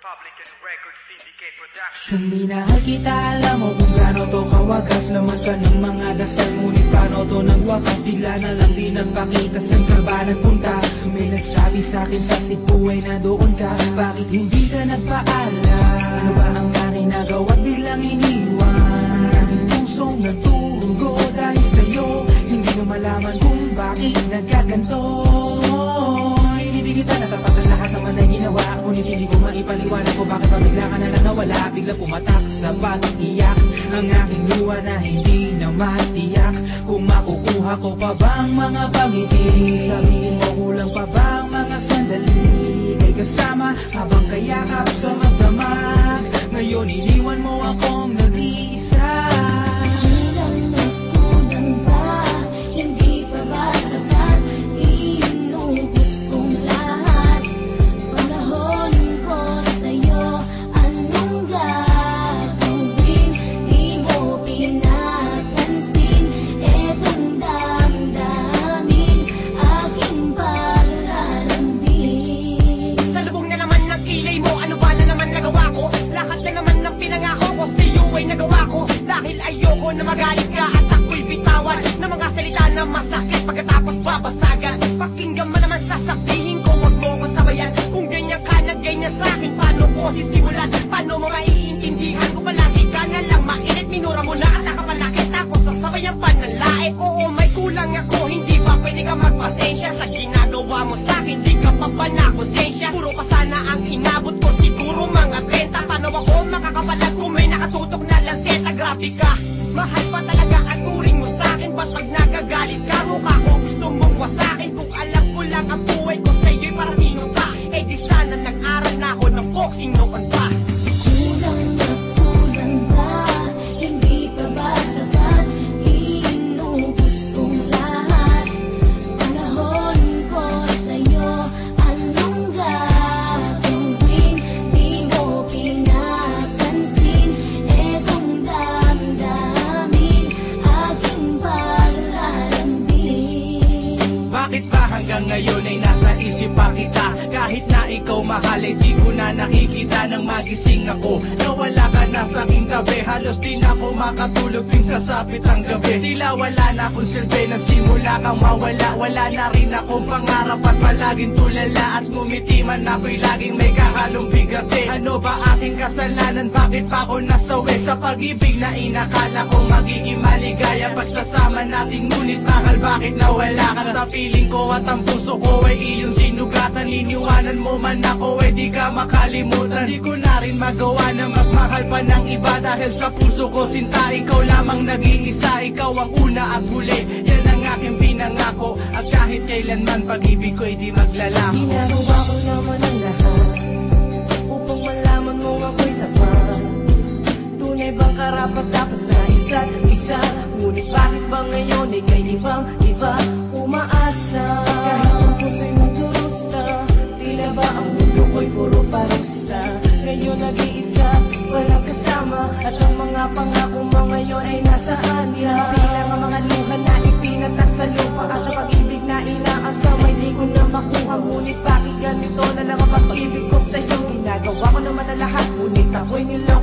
Republican Records Syndicate Production. Kung minahal kita, alam mo kung gaano to kawagas. Laman ka ng mga dasal, ngunit paano to nagwakas? Bigla na lang di nagpakita, saan ka ba nagpunta? May nagsabi sa'kin sa Cebu ay nandoon ka. Bakit hindi ka nagpaalam? Ano ba ang aking nagawa't biglang iniwan? Aking pusong nagtugo dahil sa'yo, hindi mo malaman kung bakit nagkaganto. Hindi kita natapakan, lahat naman ay ginawa, ngunit hindi ko maipaliwanag ko bakit pa bigla ka na lang nawala. Bigla pumatak sa pag-iyak ang aking luha na hindi na matiyak. Kung makukuha ko pa bang mga pangiti, sabihin mo kulang pa bang mga sandali kay kasama habang kayakap sa magdamag. Ngayon iniwan mo akong nag-iisa. Kulang na kulang ba? Hindi pa ba sapat? Inubos kong lahat. Panahon ko sa'yo, anong gagawin? Di mo pinapansin etong damdamin, aking paglalambing. Sa lubong na naman ng kilay mo, ano ba na naman nagawa ko? Lahat na naman ng pinangako ko sa'yo ay nagawa ko. Dahil ayoko na magalit ka at ako'y bitawan ng mga salita na masakit pagkatapos babasagan. Pakinggan mo naman sasabihin ko, wag mo kong sabayan. Kung ganyan ka na ganyan sa'kin, paano ko sisimulan? Paano mo maiintindihan ko palagi ka na lang mainit? Minura mo na at nakapanakit ako sa sabayang panlalait. Oo, may kulang ako, hindi ba pwede ka magpasensya sa ginagawa mo sa'kin? Di ka pa ba na konsensya? Puro pa sana ang inabot ko, siguro mga 30. Paano ako makakapalag kung may nakatutok na lanseta? Grabe ka, mahal pa talaga at turing mo sa'kin. Ba't pag nagagalit ka, mukha ko gusto mong wasakin? Kung alam ko lang ang buhay ko sa'yo'y para sino ka, eh di sana nag-aral na ako ng boxing noon pa. Kulang na kulang ba? Hindi pa ba sapat? Inubos kong lahat. Panahon ko sa'yo, anong gagawin? Di mo pinapansin etong damdamin, aking paglalambing. Bakit ba hanggang ngayon ay nasa isip pa kita? Kahit na ikaw mahal ay di ko na nakikita. Nang magising ako, nawala ka na sa aking tabi. Halos di na ako makatulog tuwing sasapit ang gabi. Tila wala na akong silbi na simula kang mawala. Wala na rin akong pangarap at palaging tulala. At ngumiti man ako'y laging may kahalong bigati. Ano ba aking kasalanan? Bakit pa ako nasawi sa pag-ibig na inakala ko magiging maligaya? Pagsasama natin ngunit mahal, bakit nawala ka sa piling ko? At ang puso ko ay iyong sinugatan. Iniwanan mo man ako ay di ka makalimutan. Di ko na rin magawa na magmahal pa ng iba. Dahil sa puso ko sinta, ikaw lamang nag-iisa. Ikaw ang una at huli, yan ang aking pinangako. At kahit kailanman pag-ibig ko'y di maglalako. Ginagawa ko naman ang lahat upang malaman mo ako'y tapat. Tunay bang karapat-dapat sa isa't isa? Ngunit bakit ba ngayon ay kay ibang-iba umaasa? Kahit ang puso'y magdurusa, tila ba ang mundo ko'y puro parusa? Ngayon nag-iisa, walang kasama, at ang mga pangako mo ngayon ay nasaan ya? Bilang ang mga luha na ipinatak sa lupa, at ang pag-ibig na inaasam ay di ko na makuha. Ngunit bakit ganito na lang ang pag-ibig ko sa'yo? Ginagawa ko naman ang lahat, ngunit ako'y niloko.